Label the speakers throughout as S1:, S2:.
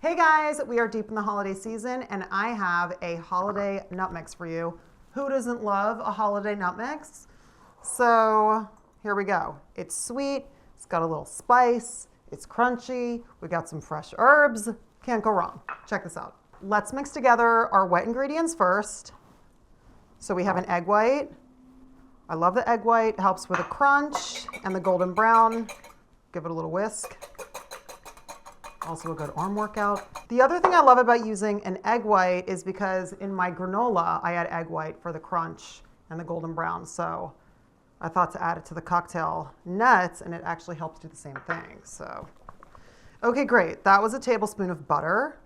S1: Hey guys, we are deep in the holiday season and I have a holiday nut mix for you. Who doesn't love a holiday nut mix? So here we go. It's sweet, it's got a little spice, it's crunchy, we got some fresh herbs. Can't go wrong. Check this out. Let's mix together our wet ingredients first. So we have an egg white. I love the egg white, it helps with the crunch and the golden brown. Give it a little whisk. Also a good arm workout. The other thing I love about using an egg white is because in my granola, I add egg white for the crunch and the golden brown. So I thought to add it to the cocktail nuts and it actually helps do the same thing. So, okay, great. That was a tablespoon of butter.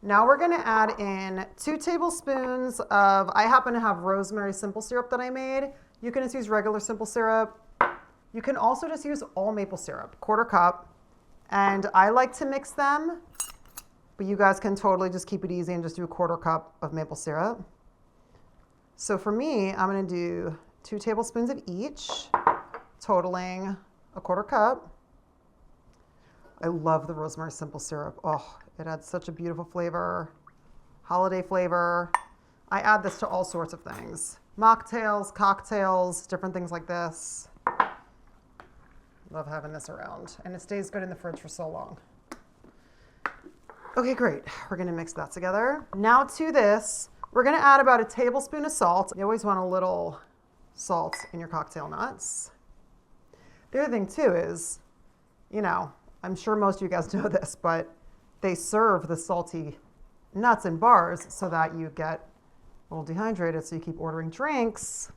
S1: Now we're gonna add in 2 tablespoons of, I happen to have rosemary simple syrup that I made. You can just use regular simple syrup. You can also just use all maple syrup, 1/4 cup. And I like to mix them, but you guys can totally just keep it easy and just do a 1/4 cup of maple syrup. So for me, I'm gonna do 2 tablespoons of each, totaling a 1/4 cup. I love the rosemary simple syrup. Oh, it adds such a beautiful flavor, holiday flavor. I add this to all sorts of things. Mocktails, cocktails, different things like this. Love having this around, and it stays good in the fridge for so long. Okay, great. We're gonna mix that together. Now to this, we're gonna add about a tablespoon of salt. You always want a little salt in your cocktail nuts. The other thing too is, you know, I'm sure most of you guys know this, but they serve the salty nuts in bars so that you get a little dehydrated, so you keep ordering drinks.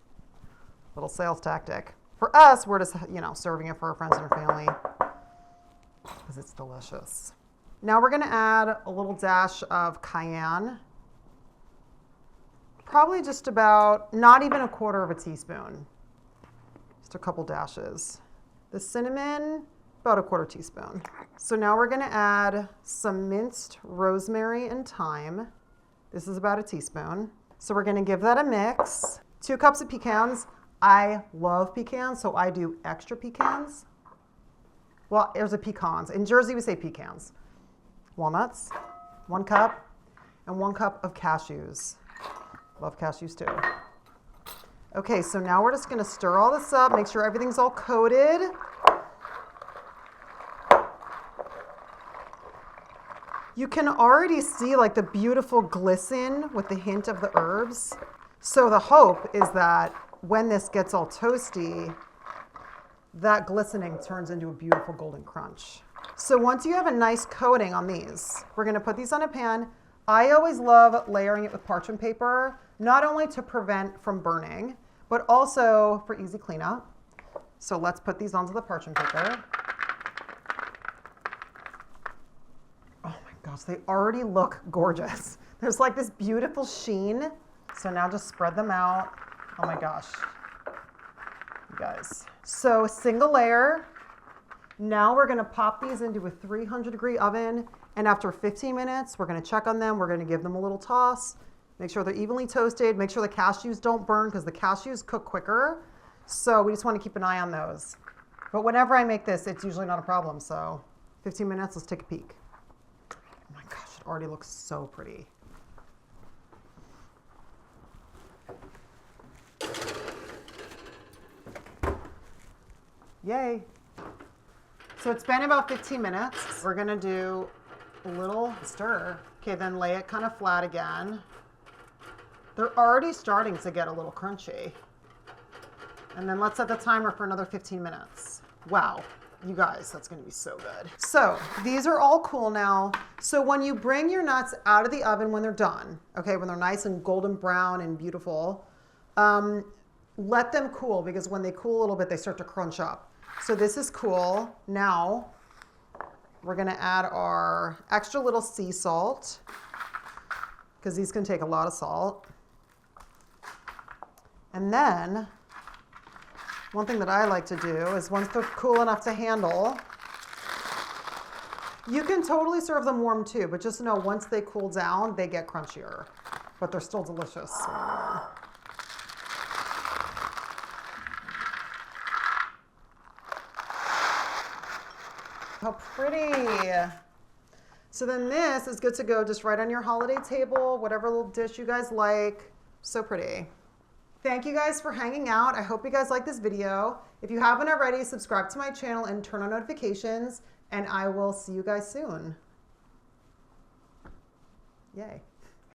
S1: Little sales tactic. For us, we're just, you know, serving it for our friends and our family because it's delicious. Now we're gonna add a little dash of cayenne. Probably just about, not even a 1/4 teaspoon. Just a couple dashes. The cinnamon, about a 1/4 teaspoon. So now we're gonna add some minced rosemary and thyme. This is about a teaspoon. So we're gonna give that a mix. 2 cups of pecans. I love pecans, so I do extra pecans. Well, there's a pecans. In Jersey, we say pecans. Walnuts, 1 cup, and 1 cup of cashews. Love cashews too. Okay, so now we're just gonna stir all this up, make sure everything's all coated. You can already see like the beautiful glisten with the hint of the herbs. So the hope is that when this gets all toasty, that glistening turns into a beautiful golden crunch. So once you have a nice coating on these, we're gonna put these on a pan. I always love layering it with parchment paper, not only to prevent from burning, but also for easy cleanup. So let's put these onto the parchment paper. Oh my gosh, they already look gorgeous. There's like this beautiful sheen. So now just spread them out. Oh my gosh, you guys. So a single layer. Now we're gonna pop these into a 300-degree oven, and after 15 minutes, we're gonna check on them. We're gonna give them a little toss, make sure they're evenly toasted, make sure the cashews don't burn because the cashews cook quicker. So we just wanna keep an eye on those. But whenever I make this, it's usually not a problem. So 15 minutes, let's take a peek. Oh my gosh, it already looks so pretty. Yay. So it's been about 15 minutes. We're gonna do a little stir. Okay, then lay it kind of flat again. They're already starting to get a little crunchy. And then let's set the timer for another 15 minutes. Wow, you guys, that's gonna be so good. So these are all cool now. So when you bring your nuts out of the oven when they're done, okay, when they're nice and golden brown and beautiful, let them cool, because when they cool a little bit, they start to crunch up. So this is cool. Now we're gonna add our extra little sea salt, because these can take a lot of salt. And then one thing that I like to do is once they're cool enough to handle, you can totally serve them warm too, but just know once they cool down, they get crunchier, but they're still delicious. How pretty. So then this is good to go just right on your holiday table, whatever little dish you guys like. So pretty. Thank you guys for hanging out. I hope you guys like this video. If you haven't already, subscribe to my channel and turn on notifications, and I will see you guys soon. Yay.